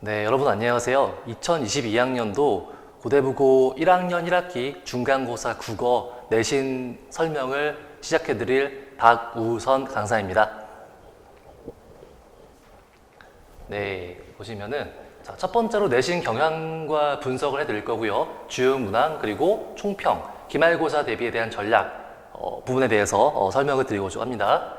네, 여러분 안녕하세요. 2022학년도 고대부고 1학년 1학기 중간고사 국어 내신 설명을 시작해드릴 박우선 강사입니다. 네, 보시면은 첫 번째로 내신 경향과 분석을 해드릴 거고요. 주요 문항 그리고 총평, 기말고사 대비에 대한 전략 부분에 대해서 설명을 드리고자 합니다.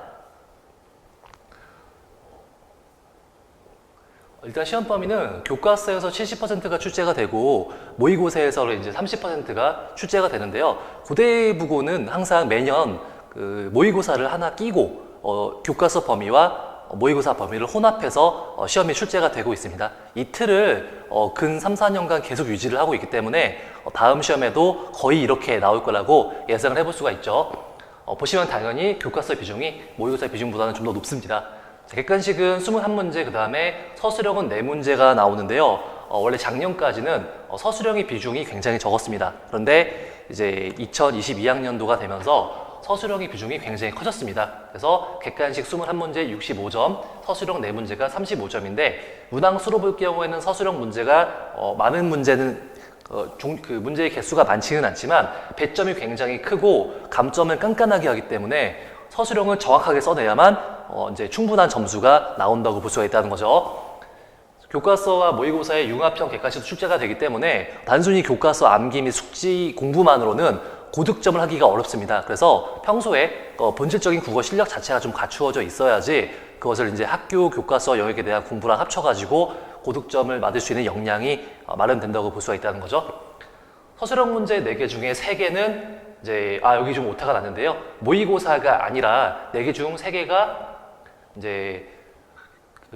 일단 시험 범위는 교과서에서 70%가 출제가 되고 모의고사에서 이제 30%가 출제가 되는데요. 고대부고는 항상 매년 그 모의고사를 하나 끼고 교과서 범위와 모의고사 범위를 혼합해서 시험에 출제가 되고 있습니다. 이 틀을 근 3, 4년간 계속 유지를 하고 있기 때문에 다음 시험에도 거의 이렇게 나올 거라고 예상을 해볼 수가 있죠. 보시면 당연히 교과서 비중이 모의고사 비중보다는 좀 더 높습니다. 객관식은 21문제, 그 다음에 서술형은 4문제가 나오는데요. 원래 작년까지는 서술형의 비중이 굉장히 적었습니다. 그런데 이제 2022학년도가 되면서 서술형의 비중이 굉장히 커졌습니다. 그래서 객관식 21문제 65점, 서술형 4문제가 35점인데 문항수로 볼 경우에는 서술형 문제가 많은 문제는 그 문제의 개수가 많지는 않지만 배점이 굉장히 크고 감점을 깐깐하게 하기 때문에 서술형을 정확하게 써내야만 이제 충분한 점수가 나온다고 볼 수가 있다는 거죠. 교과서와 모의고사의 융합형 객관식도 출제가 되기 때문에 단순히 교과서 암기 및 숙지 공부만으로는 고득점을 하기가 어렵습니다. 그래서 평소에 본질적인 국어 실력 자체가 좀 갖추어져 있어야지 그것을 이제 학교 교과서 영역에 대한 공부랑 합쳐가지고 고득점을 받을 수 있는 역량이 마련된다고 볼 수가 있다는 거죠. 서술형 문제 4개 중에 3개는 이제 여기 좀 오타가 났는데요. 모의고사가 아니라 4개 중 3개가 이제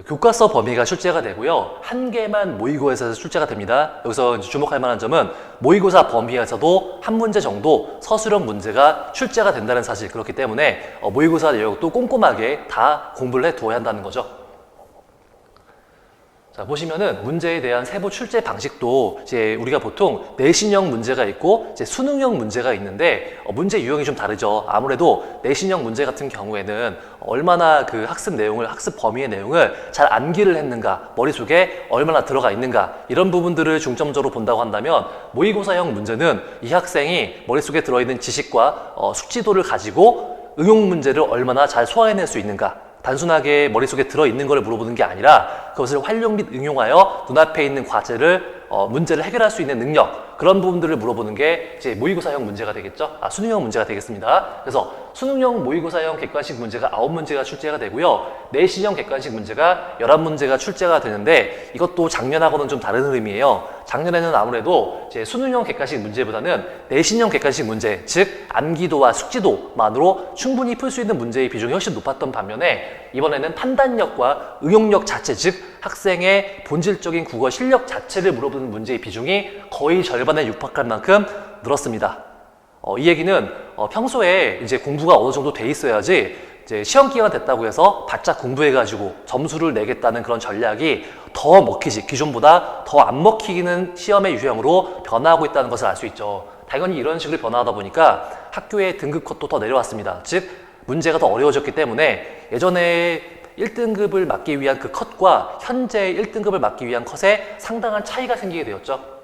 교과서 범위가 출제가 되고요. 1개만 모의고사에서 출제가 됩니다. 여기서 이제 주목할 만한 점은 모의고사 범위에서도 한 문제 정도 서술형 문제가 출제가 된다는 사실. 그렇기 때문에 모의고사 내용도 꼼꼼하게 다 공부를 해 두어야 한다는 거죠. 자, 보시면은 문제에 대한 세부 출제 방식도 이제 우리가 보통 내신형 문제가 있고 이제 수능형 문제가 있는데 문제 유형이 좀 다르죠. 아무래도 내신형 문제 같은 경우에는 얼마나 그 학습 내용을, 학습 범위의 내용을 잘 암기를 했는가, 머릿속에 얼마나 들어가 있는가 이런 부분들을 중점적으로 본다고 한다면 모의고사형 문제는 이 학생이 머릿속에 들어있는 지식과 숙지도를 가지고 응용 문제를 얼마나 잘 소화해낼 수 있는가, 단순하게 머릿속에 들어있는 걸 물어보는 게 아니라 그것을 활용 및 응용하여 눈앞에 있는 과제를 문제를 해결할 수 있는 능력, 그런 부분들을 물어보는 게 이제 모의고사형 문제가 되겠죠. 수능형 문제가 되겠습니다. 그래서 수능형 모의고사형 객관식 문제가 9문제가 출제가 되고요. 내신형 객관식 문제가 11문제가 출제가 되는데 이것도 작년하고는 좀 다른 의미예요. 작년에는 아무래도 이제 수능형 객관식 문제보다는 내신형 객관식 문제, 즉 암기도와 숙지도만으로 충분히 풀 수 있는 문제의 비중이 훨씬 높았던 반면에 이번에는 판단력과 응용력 자체, 즉 학생의 본질적인 국어 실력 자체를 물어보는 문제의 비중이 거의 절반에 육박할 만큼 늘었습니다. 이 얘기는 평소에 이제 공부가 어느 정도 돼 있어야지 이제 시험 기회가 됐다고 해서 바짝 공부해가지고 점수를 내겠다는 그런 전략이 더 먹히지, 기존보다 더 안 먹히는 시험의 유형으로 변화하고 있다는 것을 알 수 있죠. 당연히 이런 식으로 변화하다 보니까 학교의 등급 컷도 더 내려왔습니다. 즉 문제가 더 어려워졌기 때문에 예전에 1등급을 맞기 위한 그 컷과 현재 1등급을 맞기 위한 컷에 상당한 차이가 생기게 되었죠.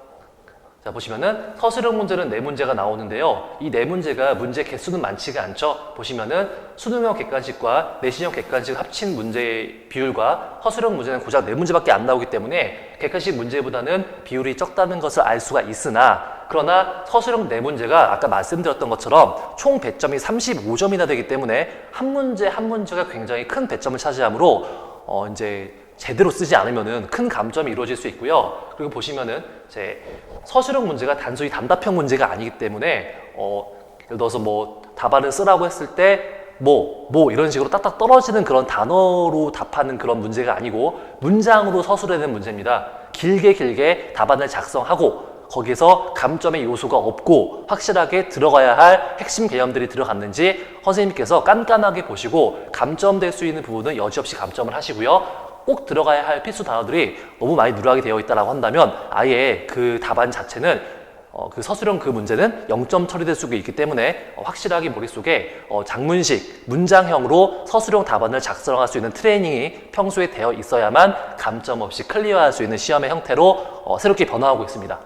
자, 보시면은 서술형 문제는 4문제가 나오는데요. 이 4문제가 문제 개수는 많지가 않죠. 보시면은 수능형 객관식과 내신형 객관식 합친 문제의 비율과 서술형 문제는 고작 4문제밖에 안 나오기 때문에 객관식 문제보다는 비율이 적다는 것을 알 수가 있으나, 그러나 서술형 4문제가 아까 말씀드렸던 것처럼 총 배점이 35점이나 되기 때문에 한 문제 한 문제가 굉장히 큰 배점을 차지하므로 이제 제대로 쓰지 않으면은 큰 감점이 이루어질 수 있고요. 그리고 보시면은 이제 서술형 문제가 단순히 단답형 문제가 아니기 때문에 예를 들어서 뭐 답안을 쓰라고 했을 때 뭐 이런 식으로 딱딱 떨어지는 그런 단어로 답하는 그런 문제가 아니고 문장으로 서술해낸 문제입니다. 길게 답안을 작성하고 거기에서 감점의 요소가 없고 확실하게 들어가야 할 핵심 개념들이 들어갔는지 선생님께서 깐깐하게 보시고 감점될 수 있는 부분은 여지없이 감점을 하시고요. 꼭 들어가야 할 필수 단어들이 너무 많이 누락이 되어 있다고 한다면 아예 그 답안 자체는 그 서술형 그 문제는 0점 처리될 수 있기 때문에 확실하게 머릿속에 장문식, 문장형으로 서술형 답안을 작성할 수 있는 트레이닝이 평소에 되어 있어야만 감점 없이 클리어할 수 있는 시험의 형태로 새롭게 변화하고 있습니다.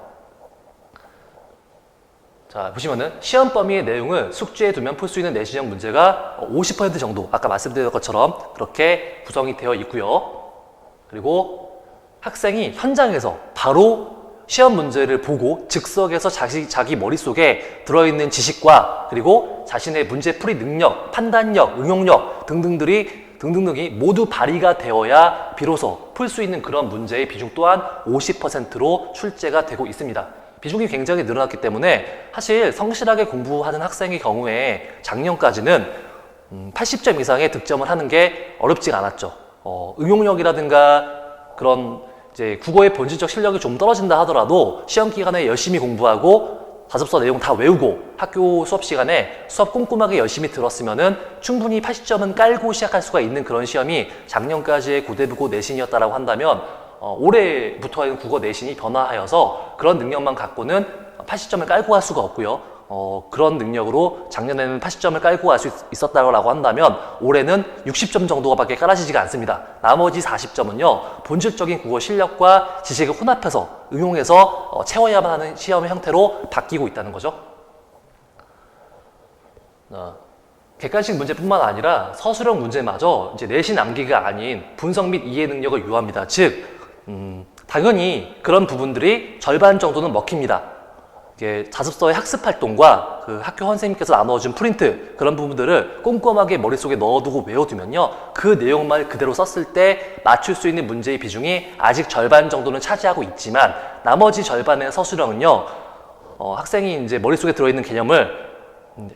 자, 보시면은 시험 범위의 내용을 숙지에 두면 풀 수 있는 내신형 문제가 50% 정도, 아까 말씀드린 것처럼 그렇게 구성이 되어 있고요. 그리고 학생이 현장에서 바로 시험 문제를 보고 즉석에서 자기 머릿속에 들어있는 지식과 그리고 자신의 문제 풀이 능력, 판단력, 응용력 등등이 모두 발휘가 되어야 비로소 풀 수 있는 그런 문제의 비중 또한 50%로 출제가 되고 있습니다. 비중이 굉장히 늘어났기 때문에 사실 성실하게 공부하는 학생의 경우에 작년까지는 80점 이상의 득점을 하는 게 어렵지가 않았죠. 응용력이라든가 그런 이제 국어의 본질적 실력이 좀 떨어진다 하더라도 시험 기간에 열심히 공부하고 자습서 내용 다 외우고 학교 수업 시간에 수업 꼼꼼하게 열심히 들었으면은 충분히 80점은 깔고 시작할 수가 있는 그런 시험이 작년까지의 고대부고 내신이었다라고 한다면 올해부터의 국어 내신이 변화하여서 그런 능력만 갖고는 80점을 깔고 갈 수가 없고요. 그런 능력으로 작년에는 80점을 깔고 갈 수 있었다고 한다면 올해는 60점 정도밖에 깔아지지가 않습니다. 나머지 40점은요, 본질적인 국어 실력과 지식을 혼합해서 응용해서 채워야만 하는 시험의 형태로 바뀌고 있다는 거죠. 객관식 문제뿐만 아니라 서술형 문제마저 이제 내신 암기가 아닌 분석 및 이해 능력을 요합니다. 즉, 당연히 그런 부분들이 절반 정도는 먹힙니다. 자습서의 학습 활동과 그 학교 선생님께서 나눠준 프린트 그런 부분들을 꼼꼼하게 머릿속에 넣어두고 외워두면요, 그 내용만 그대로 썼을 때 맞출 수 있는 문제의 비중이 아직 절반 정도는 차지하고 있지만 나머지 절반의 서술형은요, 학생이 이제 머릿속에 들어있는 개념을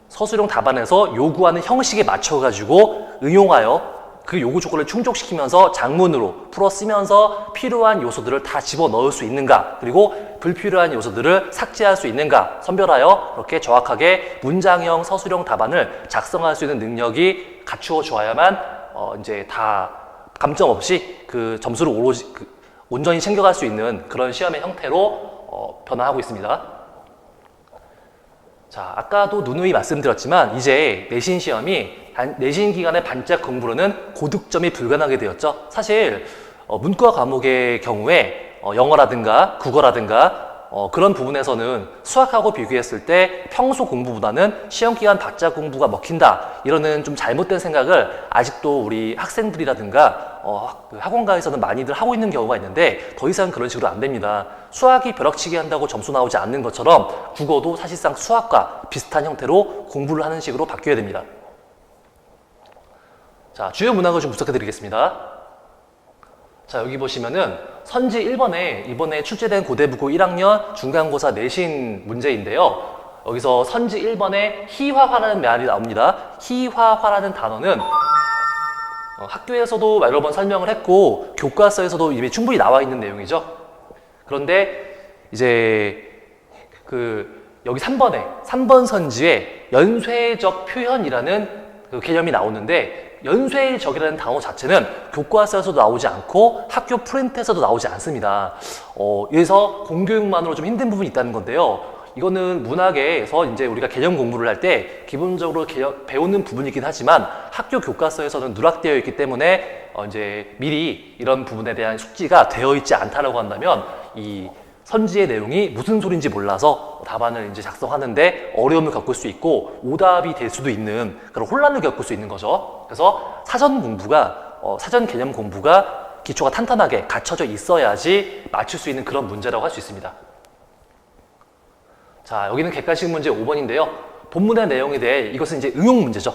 서술형 답안에서 요구하는 형식에 맞춰가지고 응용하여 그 요구 조건을 충족시키면서 장문으로 풀어 쓰면서 필요한 요소들을 다 집어넣을 수 있는가, 그리고 불필요한 요소들을 삭제할 수 있는가 선별하여 그렇게 정확하게 문장형 서술형 답안을 작성할 수 있는 능력이 갖추어 줘야만 이제 다 감점 없이 그 점수를 오로지 온전히 챙겨갈 수 있는 그런 시험의 형태로 변화하고 있습니다. 자, 아까도 누누이 말씀드렸지만 이제 내신 시험이 내신 기간의 반짝 공부로는 고득점이 불가능하게 되었죠. 사실 문과 과목의 경우에 영어라든가 국어라든가 그런 부분에서는 수학하고 비교했을 때 평소 공부보다는 시험 기간 바짝 공부가 먹힌다, 이러는 좀 잘못된 생각을 아직도 우리 학생들이라든가 학원가에서는 많이들 하고 있는 경우가 있는데 더 이상 그런 식으로 안 됩니다. 수학이 벼락치기 한다고 점수 나오지 않는 것처럼 국어도 사실상 수학과 비슷한 형태로 공부를 하는 식으로 바뀌어야 됩니다. 자, 주요 문항을 좀 분석해 드리겠습니다. 자, 여기 보시면은 선지 1번에 이번에 출제된 고대부고 1학년 중간고사 내신 문제인데요. 여기서 선지 1번에 희화화라는 말이 나옵니다. 희화화라는 단어는 학교에서도 여러 번 설명을 했고 교과서에서도 이미 충분히 나와 있는 내용이죠. 그런데 이제 여기 3번 선지에 연쇄적 표현이라는 그 개념이 나오는데, 연쇄적이라는 단어 자체는 교과서에서도 나오지 않고 학교 프린트에서도 나오지 않습니다. 그래서 공교육만으로 좀 힘든 부분이 있다는 건데요. 이거는 문학에서 이제 우리가 개념 공부를 할 때 기본적으로 배우는 부분이긴 하지만 학교 교과서에서는 누락되어 있기 때문에 이제 미리 이런 부분에 대한 숙지가 되어 있지 않다라고 한다면 이 선지의 내용이 무슨 소린지 몰라서 답안을 이제 작성하는데 어려움을 겪을 수 있고 오답이 될 수도 있는 그런 혼란을 겪을 수 있는 거죠. 그래서 사전 개념 공부가 기초가 탄탄하게 갖춰져 있어야지 맞출 수 있는 그런 문제라고 할 수 있습니다. 자, 여기는 객관식 문제 5번인데요. 본문의 내용에 대해 이것은 이제 응용 문제죠.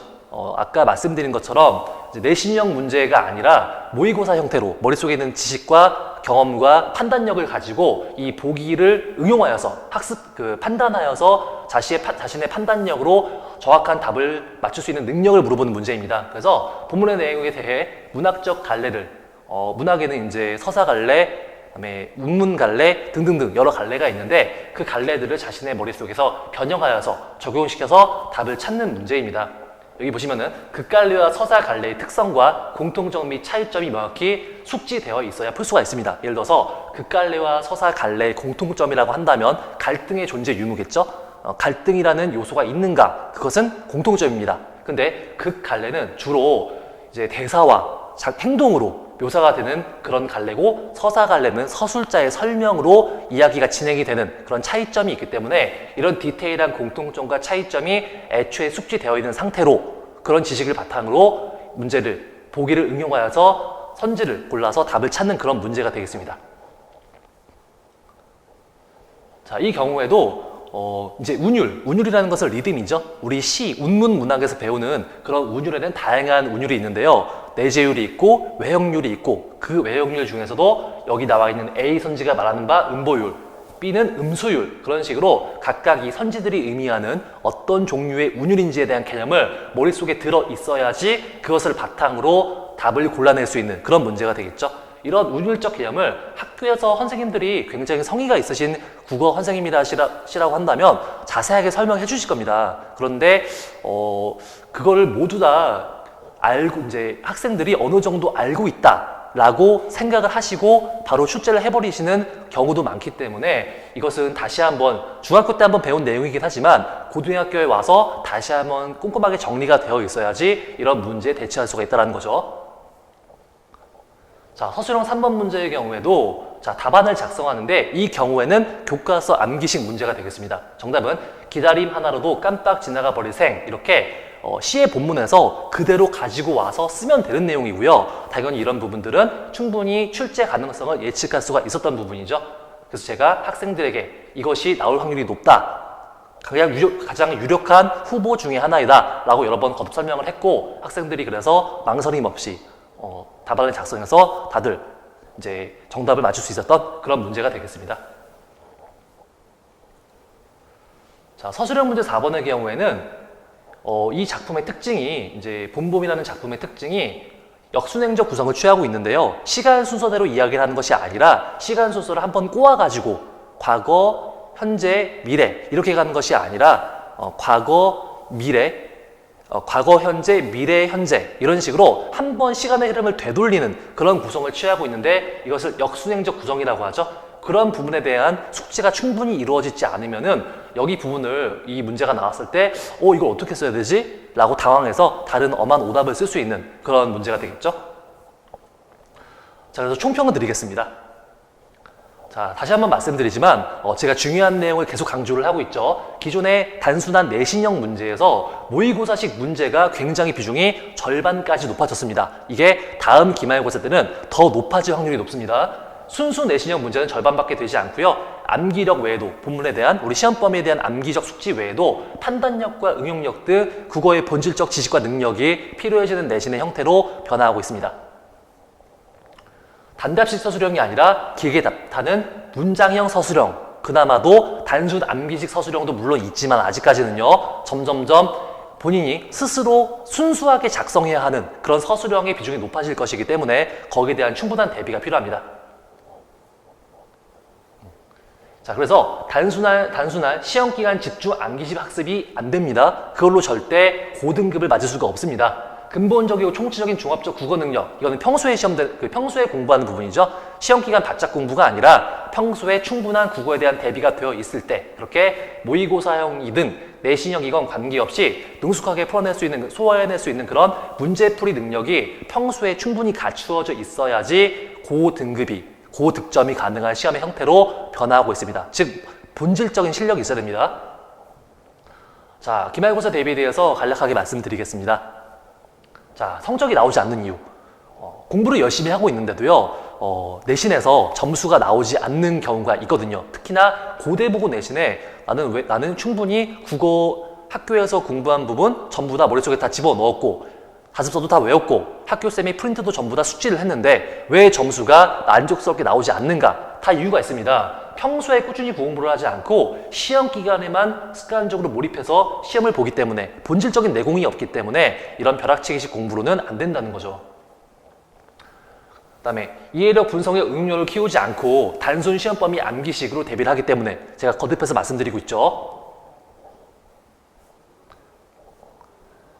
아까 말씀드린 것처럼 이제 내신형 문제가 아니라 모의고사 형태로 머릿속에 있는 지식과 경험과 판단력을 가지고 이 보기를 응용하여서 판단하여서 자신의 판단력으로 정확한 답을 맞출 수 있는 능력을 물어보는 문제입니다. 그래서 본문의 내용에 대해 문학적 갈래를 문학에는 이제 서사 갈래, 그다음에 운문 갈래 등등등 여러 갈래가 있는데 그 갈래들을 자신의 머릿속에서 변형하여서 적용시켜서 답을 찾는 문제입니다. 여기 보시면은 극갈래와 서사갈래의 특성과 공통점 및 차이점이 명확히 숙지되어 있어야 풀 수가 있습니다. 예를 들어서 극갈래와 서사갈래의 공통점이라고 한다면 갈등의 존재 유무겠죠? 갈등이라는 요소가 있는가? 그것은 공통점입니다. 근데 극갈래는 주로 이제 대사와 행동으로 묘사가 되는 그런 갈래고, 서사갈래는 서술자의 설명으로 이야기가 진행이 되는 그런 차이점이 있기 때문에 이런 디테일한 공통점과 차이점이 애초에 숙지되어 있는 상태로 그런 지식을 바탕으로 문제를, 보기를 응용하여서 선지를 골라서 답을 찾는 그런 문제가 되겠습니다. 자, 이 경우에도 이제 운율이라는 것은 리듬이죠. 우리 시, 운문 문학에서 배우는 그런 운율에는 다양한 운율이 있는데요. 내재율이 있고 외형률이 있고, 그 외형률 중에서도 여기 나와 있는 A 선지가 말하는 바 음보율, B는 음수율, 그런 식으로 각각 이 선지들이 의미하는 어떤 종류의 운율인지에 대한 개념을 머릿속에 들어 있어야지 그것을 바탕으로 답을 골라낼 수 있는 그런 문제가 되겠죠. 이런 운율적 개념을 학교에서 선생님들이 굉장히 성의가 있으신 국어 선생님이라고 한다면 자세하게 설명해 주실 겁니다. 그런데 그걸 모두 다 알고, 이제 학생들이 어느 정도 알고 있다라고 생각을 하시고 바로 출제를 해버리시는 경우도 많기 때문에 이것은 다시 한번 중학교 때 한번 배운 내용이긴 하지만 고등학교에 와서 다시 한번 꼼꼼하게 정리가 되어 있어야지 이런 문제에 대처할 수가 있다는 거죠. 자, 서술형 3번 문제의 경우에도 자, 답안을 작성하는데 이 경우에는 교과서 암기식 문제가 되겠습니다. 정답은 기다림 하나로도 깜빡 지나가 버릴 생, 이렇게 시의 본문에서 그대로 가지고 와서 쓰면 되는 내용이고요. 당연히 이런 부분들은 충분히 출제 가능성을 예측할 수가 있었던 부분이죠. 그래서 제가 학생들에게 이것이 나올 확률이 높다, 가장 유력한 후보 중에 하나이다 라고 여러 번 거듭 설명을 했고, 학생들이 그래서 망설임 없이 답안을 작성해서 다들 이제 정답을 맞출 수 있었던 그런 문제가 되겠습니다. 자, 서술형 문제 4번의 경우에는 이 작품의 특징이, 이제 봄봄이라는 작품의 특징이 역순행적 구성을 취하고 있는데요. 시간 순서대로 이야기를 하는 것이 아니라 시간 순서를 한번 꼬아가지고 과거, 현재, 미래 이렇게 가는 것이 아니라 과거, 미래, 과거, 현재, 미래, 현재 이런 식으로 한 번 시간의 흐름을 되돌리는 그런 구성을 취하고 있는데 이것을 역순행적 구성이라고 하죠. 그런 부분에 대한 숙지가 충분히 이루어지지 않으면은 여기 부분을, 이 문제가 나왔을 때 이걸 어떻게 써야 되지? 라고 당황해서 다른 엄한 오답을 쓸 수 있는 그런 문제가 되겠죠. 자, 그래서 총평을 드리겠습니다. 자, 다시 한번 말씀드리지만 제가 중요한 내용을 계속 강조를 하고 있죠. 기존의 단순한 내신형 문제에서 모의고사식 문제가 굉장히 비중이 절반까지 높아졌습니다. 이게 다음 기말고사 때는 더 높아질 확률이 높습니다. 순수 내신형 문제는 절반밖에 되지 않고요. 암기력 외에도, 본문에 대한, 우리 시험 범위에 대한 암기적 숙지 외에도 판단력과 응용력 등 국어의 본질적 지식과 능력이 필요해지는 내신의 형태로 변화하고 있습니다. 단답식 서술형이 아니라 길게 답하는 문장형 서술형, 그나마도 단순 암기식 서술형도 물론 있지만 아직까지는요, 점점점 본인이 스스로 순수하게 작성해야 하는 그런 서술형의 비중이 높아질 것이기 때문에 거기에 대한 충분한 대비가 필요합니다. 자, 그래서 단순한 시험기간 집중 암기식 학습이 안 됩니다. 그걸로 절대 고등급을 맞을 수가 없습니다. 근본적이고 총체적인 종합적 국어 능력, 이거는 평소에 공부하는 부분이죠. 시험기간 바짝 공부가 아니라 평소에 충분한 국어에 대한 대비가 되어 있을 때, 그렇게 모의고사형이든 내신형이건 관계없이 능숙하게 풀어낼 수 있는, 소화해낼 수 있는 그런 문제풀이 능력이 평소에 충분히 갖추어져 있어야지 고등급이, 고득점이 가능한 시험의 형태로 변화하고 있습니다. 즉, 본질적인 실력이 있어야 됩니다. 자, 기말고사 대비에 대해서 간략하게 말씀드리겠습니다. 자, 성적이 나오지 않는 이유. 공부를 열심히 하고 있는데도요, 내신에서 점수가 나오지 않는 경우가 있거든요. 특히나 고대부고 내신에 나는 충분히 국어 학교에서 공부한 부분 전부 다 머릿속에 다 집어넣었고, 가습서도 다 외웠고, 학교쌤이 프린트도 전부 다 숙지를 했는데 왜 점수가 만족스럽게 나오지 않는가? 다 이유가 있습니다. 평소에 꾸준히 공부를 하지 않고 시험 기간에만 습관적으로 몰입해서 시험을 보기 때문에, 본질적인 내공이 없기 때문에 이런 벼락치기식 공부로는 안 된다는 거죠. 그다음에 이해력 분석의 응용력을 키우지 않고 단순 시험 범위 암기식으로 대비를 하기 때문에 제가 거듭해서 말씀드리고 있죠.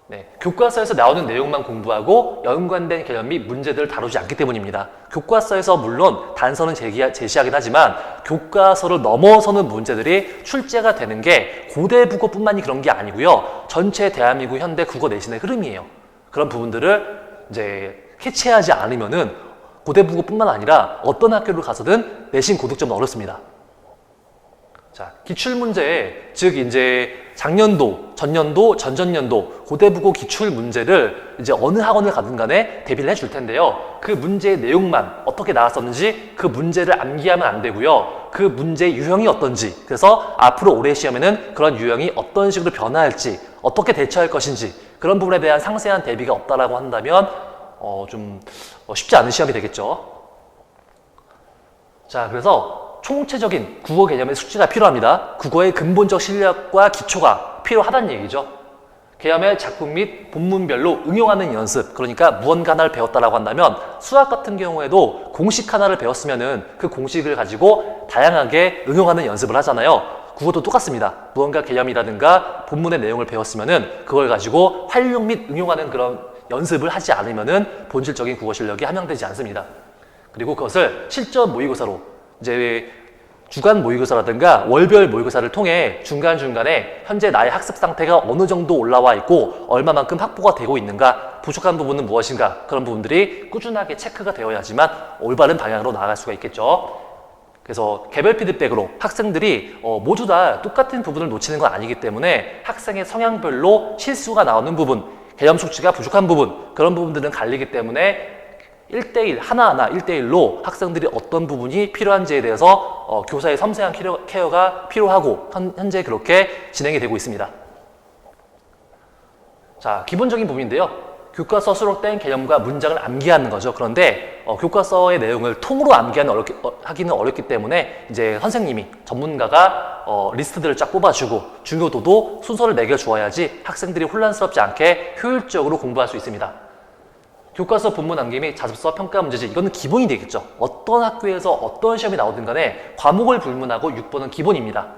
네, 교과서에서 나오는 내용만 공부하고 연관된 개념 및 문제들을 다루지 않기 때문입니다. 교과서에서 물론 단서는 제시하긴 하지만 교과서를 넘어서는 문제들이 출제가 되는 게 고대 국어뿐만이 그런 게 아니고요. 전체 대한민국 현대 국어 내신의 흐름이에요. 그런 부분들을 이제 캐치하지 않으면은 고대 국어뿐만 아니라 어떤 학교를 가서든 내신 고득점은 어렵습니다. 자, 기출문제, 즉 이제 작년도, 전년도, 전전년도 고대국어 기출문제를 이제 어느 학원을 가든 간에 대비를 해줄 텐데요. 그 문제의 내용만 어떻게 나왔었는지 그 문제를 암기하면 안 되고요. 그 문제 유형이 어떤지, 그래서 앞으로 올해 시험에는 그런 유형이 어떤 식으로 변화할지, 어떻게 대처할 것인지 그런 부분에 대한 상세한 대비가 없다라고 한다면 좀 쉽지 않은 시험이 되겠죠. 자, 그래서 총체적인 국어 개념의 숙지가 필요합니다. 국어의 근본적 실력과 기초가 필요하다는 얘기죠. 개념의 작품 및 본문별로 응용하는 연습, 그러니까 무언가 하나를 배웠다라고 한다면 수학 같은 경우에도 공식 하나를 배웠으면은 그 공식을 가지고 다양하게 응용하는 연습을 하잖아요. 국어도 똑같습니다. 무언가 개념이라든가 본문의 내용을 배웠으면은 그걸 가지고 활용 및 응용하는 그런 연습을 하지 않으면은 본질적인 국어 실력이 함양되지 않습니다. 그리고 그것을 실전 모의고사로 이제 주간 모의고사라든가 월별 모의고사를 통해 중간중간에 현재 나의 학습 상태가 어느 정도 올라와 있고 얼마만큼 확보가 되고 있는가, 부족한 부분은 무엇인가, 그런 부분들이 꾸준하게 체크가 되어야지만 올바른 방향으로 나아갈 수가 있겠죠. 그래서 개별 피드백으로 학생들이 모두 다 똑같은 부분을 놓치는 건 아니기 때문에 학생의 성향별로 실수가 나오는 부분, 개념 숙지가 부족한 부분, 그런 부분들은 갈리기 때문에 1대1, 하나하나 1대1로 학생들이 어떤 부분이 필요한지에 대해서 교사의 섬세한 케어가 필요하고 현재 그렇게 진행이 되고 있습니다. 자, 기본적인 부분인데요. 교과서 수록된 개념과 문장을 암기하는 거죠. 그런데 교과서의 내용을 통으로 하기는 어렵기 때문에 이제 선생님이, 전문가가 리스트들을 쫙 뽑아주고 중요도도 순서를 매겨주어야지 학생들이 혼란스럽지 않게 효율적으로 공부할 수 있습니다. 교과서 본문 암기 및 자습서 평가 문제집, 이거는 기본이 되겠죠. 어떤 학교에서 어떤 시험이 나오든 간에 과목을 불문하고 6번은 기본입니다.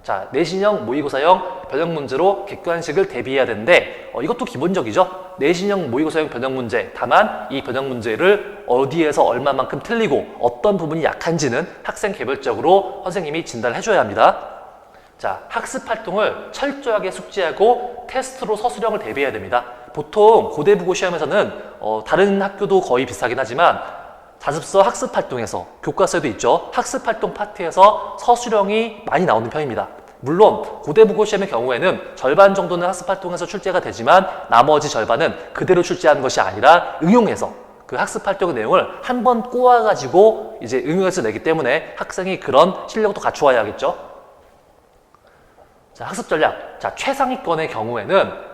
자, 내신형, 모의고사형, 변형 문제로 객관식을 대비해야 되는데 이것도 기본적이죠. 내신형, 모의고사형 변형 문제, 다만 이 변형 문제를 어디에서 얼마만큼 틀리고 어떤 부분이 약한지는 학생 개별적으로 선생님이 진단을 해줘야 합니다. 자, 학습 활동을 철저하게 숙지하고 테스트로 서술형을 대비해야 됩니다. 보통 고대국어 시험에서는 다른 학교도 거의 비슷하긴 하지만 자습서 학습 활동에서, 교과서에도 있죠, 학습 활동 파트에서 서술형이 많이 나오는 편입니다. 물론 고대국어 시험의 경우에는 절반 정도는 학습 활동에서 출제가 되지만 나머지 절반은 그대로 출제하는 것이 아니라 응용해서 그 학습 활동의 내용을 한 번 꼬아가지고 이제 응용해서 내기 때문에 학생이 그런 실력도 갖추어야겠죠. 자, 학습 전략. 자, 최상위권의 경우에는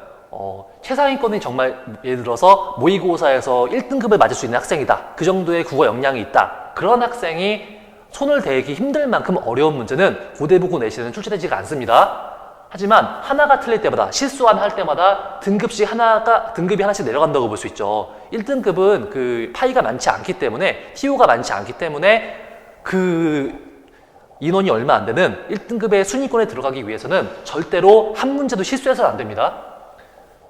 최상위권이 정말 예를 들어서 모의고사에서 1등급을 맞을 수 있는 학생이다. 그 정도의 국어 역량이 있다. 그런 학생이 손을 대기 힘들 만큼 어려운 문제는 고대국어 내신에는 출제되지가 않습니다. 하지만 하나가 틀릴 때마다, 실수 하나 할 때마다 등급이 하나씩 내려간다고 볼 수 있죠. 1등급은 그 파이가 많지 않기 때문에, TO가 많지 않기 때문에 그 인원이 얼마 안 되는 1등급의 순위권에 들어가기 위해서는 절대로 한 문제도 실수해서는 안 됩니다.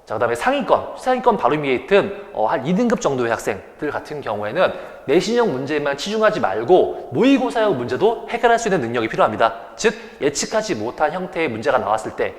자, 그 다음에 상위권 바로 위에 있던 한 2등급 정도의 학생들 같은 경우에는 내신형 문제만 치중하지 말고 모의고사형 문제도 해결할 수 있는 능력이 필요합니다. 즉, 예측하지 못한 형태의 문제가 나왔을 때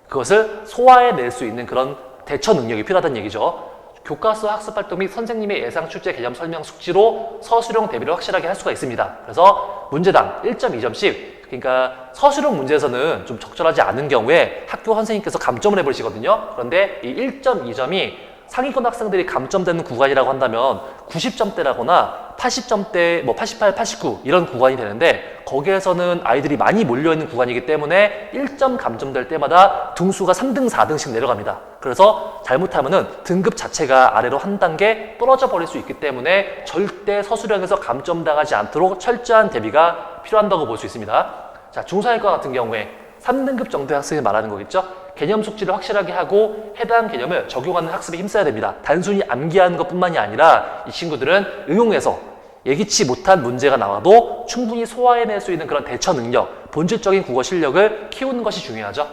그것을 소화해낼 수 있는 그런 대처 능력이 필요하다는 얘기죠. 교과서 학습 활동 및 선생님의 예상 출제 개념 설명 숙지로 서술형 대비를 확실하게 할 수가 있습니다. 그래서 문제당 1.2점씩, 그러니까 서술형 문제에서는 좀 적절하지 않은 경우에 학교 선생님께서 감점을 해버리시거든요. 그런데 이 1.2점이 상위권 학생들이 감점되는 구간이라고 한다면 90점대라거나 80점대, 88, 89 이런 구간이 되는데, 거기에서는 아이들이 많이 몰려있는 구간이기 때문에 1점 감점될 때마다 등수가 3등, 4등씩 내려갑니다. 그래서 잘못하면은 등급 자체가 아래로 한 단계 떨어져 버릴 수 있기 때문에 절대 서술형에서 감점당하지 않도록 철저한 대비가 필요한다고 볼 수 있습니다. 자, 중상위권 같은 경우에 3등급 정도의 학생을 말하는 거겠죠. 개념 숙지를 확실하게 하고 해당 개념을 적용하는 학습에 힘써야 됩니다. 단순히 암기하는 것뿐만이 아니라 이 친구들은 응용해서 예기치 못한 문제가 나와도 충분히 소화해낼 수 있는 그런 대처 능력, 본질적인 국어 실력을 키우는 것이 중요하죠.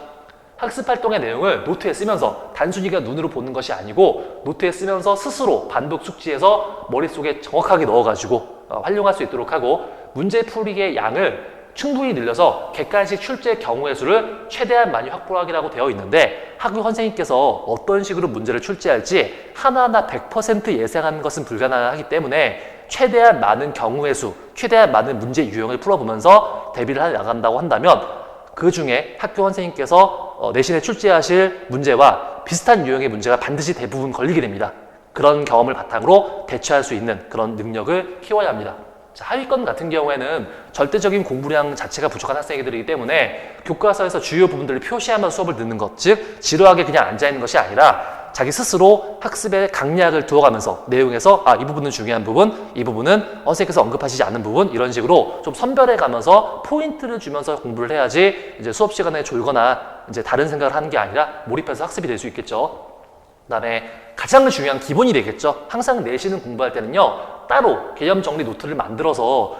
학습 활동의 내용을 노트에 쓰면서 단순히 그냥 눈으로 보는 것이 아니고 노트에 쓰면서 스스로 반복 숙지해서 머릿속에 정확하게 넣어가지고 활용할 수 있도록 하고 문제 풀이의 양을 충분히 늘려서 객관식 출제 경우의 수를 최대한 많이 확보하기라고 되어 있는데 학교 선생님께서 어떤 식으로 문제를 출제할지 하나하나 100% 예상하는 것은 불가능하기 때문에 최대한 많은 경우의 수, 최대한 많은 문제 유형을 풀어보면서 대비를 해 나간다고 한다면 그 중에 학교 선생님께서 내신에 출제하실 문제와 비슷한 유형의 문제가 반드시 대부분 걸리게 됩니다. 그런 경험을 바탕으로 대처할 수 있는 그런 능력을 키워야 합니다. 자, 하위권 같은 경우에는 절대적인 공부량 자체가 부족한 학생들이기 때문에 교과서에서 주요 부분들을 표시하면서 수업을 듣는 것, 즉 지루하게 그냥 앉아있는 것이 아니라 자기 스스로 학습에 강약을 두어가면서 내용에서 이 부분은 중요한 부분, 이 부분은 선생님께서 언급하시지 않은 부분 이런 식으로 좀 선별해가면서 포인트를 주면서 공부를 해야지 이제 수업 시간에 졸거나 이제 다른 생각을 하는 게 아니라 몰입해서 학습이 될 수 있겠죠. 그다음에 가장 중요한 기본이 되겠죠. 항상 내신을 공부할 때는요 따로 개념 정리 노트를 만들어서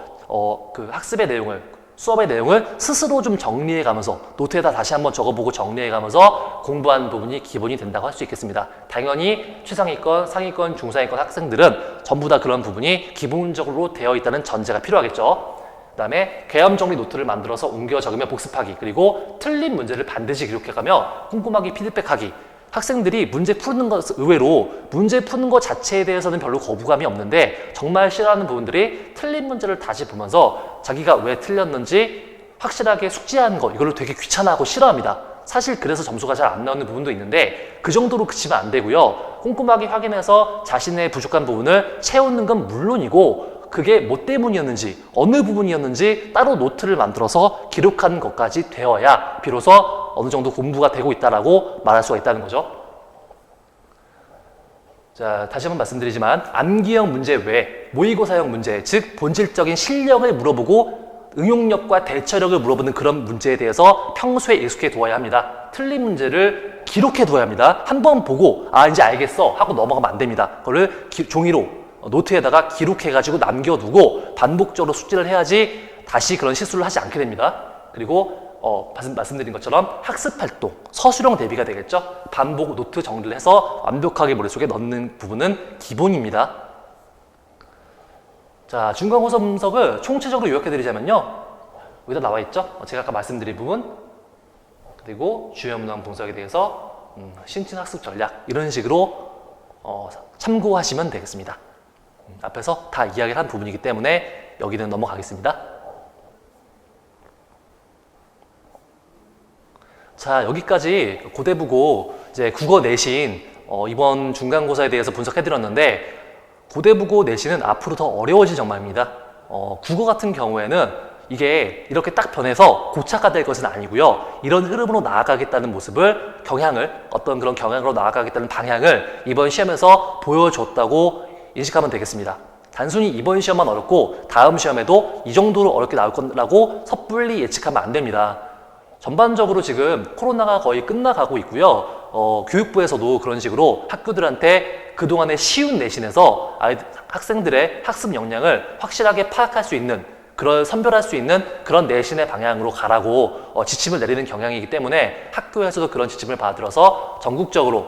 그 학습의 내용을 수업의 내용을 스스로 좀 정리해 가면서 노트에다 다시 한번 적어보고 정리해 가면서 공부한 부분이 기본이 된다고 할 수 있겠습니다. 당연히 최상위권, 상위권, 중상위권 학생들은 전부 다 그런 부분이 기본적으로 되어 있다는 전제가 필요하겠죠. 그 다음에 개념 정리 노트를 만들어서 옮겨 적으며 복습하기, 그리고 틀린 문제를 반드시 기록해가며 꼼꼼하게 피드백하기. 학생들이 문제 푸는 것 의외로 문제 푸는 것 자체에 대해서는 별로 거부감이 없는데 정말 싫어하는 부분들이 틀린 문제를 다시 보면서 자기가 왜 틀렸는지 확실하게 숙지하는 거, 이걸로 되게 귀찮아하고 싫어합니다. 사실 그래서 점수가 잘 안 나오는 부분도 있는데 그 정도로 그치면 안 되고요. 꼼꼼하게 확인해서 자신의 부족한 부분을 채우는 건 물론이고 그게 뭐 때문이었는지 어느 부분이었는지 따로 노트를 만들어서 기록하는 것까지 되어야 비로소 어느 정도 공부가 되고 있다라고 말할 수가 있다는 거죠. 자, 다시 한번 말씀드리지만 암기형 문제 외에 모의고사형 문제, 즉 본질적인 실력을 물어보고 응용력과 대처력을 물어보는 그런 문제에 대해서 평소에 익숙해 두어야 합니다. 틀린 문제를 기록해 두어야 합니다. 한번 보고 이제 알겠어 하고 넘어가면 안 됩니다. 그거를 종이로 노트에다가 기록해가지고 남겨두고 반복적으로 숙지를 해야지 다시 그런 실수를 하지 않게 됩니다. 그리고 말씀드린 것처럼 학습활동, 서술형 대비가 되겠죠. 반복 노트 정리를 해서 완벽하게 머릿속에 넣는 부분은 기본입니다. 자, 중간고사 분석을 총체적으로 요약해드리자면요. 여기다 나와 있죠. 제가 아까 말씀드린 부분, 그리고 주요 문항 분석에 대해서 신진학습 전략 이런 식으로 참고하시면 되겠습니다. 앞에서 다 이야기를 한 부분이기 때문에 여기는 넘어가겠습니다. 자, 여기까지 고대부고 이제 국어 내신 이번 중간고사에 대해서 분석해드렸는데 고대부고 내신은 앞으로 더 어려워질 전망입니다. 국어 같은 경우에는 이게 이렇게 딱 변해서 고차가 될 것은 아니고요. 이런 흐름으로 나아가겠다는 모습을 어떤 그런 경향으로 나아가겠다는 방향을 이번 시험에서 보여줬다고 인식하면 되겠습니다. 단순히 이번 시험만 어렵고 다음 시험에도 이 정도로 어렵게 나올 거라고 섣불리 예측하면 안 됩니다. 전반적으로 지금 코로나가 거의 끝나가고 있고요. 교육부에서도 그런 식으로 학교들한테 그동안의 쉬운 내신에서 학생들의 학습 역량을 확실하게 파악할 수 있는, 그걸 선별할 수 있는 그런 내신의 방향으로 가라고 지침을 내리는 경향이기 때문에 학교에서도 그런 지침을 받아들여서 전국적으로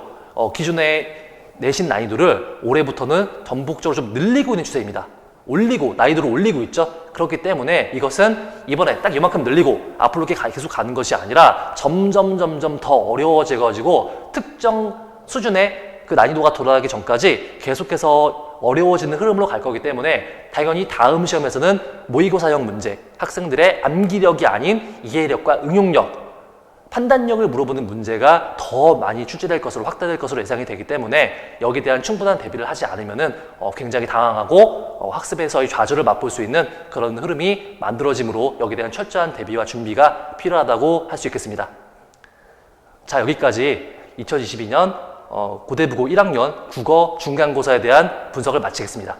기존의 내신 난이도를 올해부터는 전폭적으로 좀 늘리고 있는 추세입니다. 난이도를 올리고 있죠. 그렇기 때문에 이것은 이번에 딱 이만큼 늘리고 앞으로 이렇게 계속 가는 것이 아니라 점점 더 어려워져가지고 특정 수준의 그 난이도가 도달하기 전까지 계속해서 어려워지는 흐름으로 갈 거기 때문에 당연히 다음 시험에서는 모의고사형 문제, 학생들의 암기력이 아닌 이해력과 응용력, 판단력을 물어보는 문제가 더 많이 출제될 것으로, 확대될 것으로 예상이 되기 때문에 여기에 대한 충분한 대비를 하지 않으면은 굉장히 당황하고 학습에서의 좌절을 맛볼 수 있는 그런 흐름이 만들어지므로 여기에 대한 철저한 대비와 준비가 필요하다고 할 수 있겠습니다. 자, 여기까지 2022년 고대부고 1학년 국어 중간고사에 대한 분석을 마치겠습니다.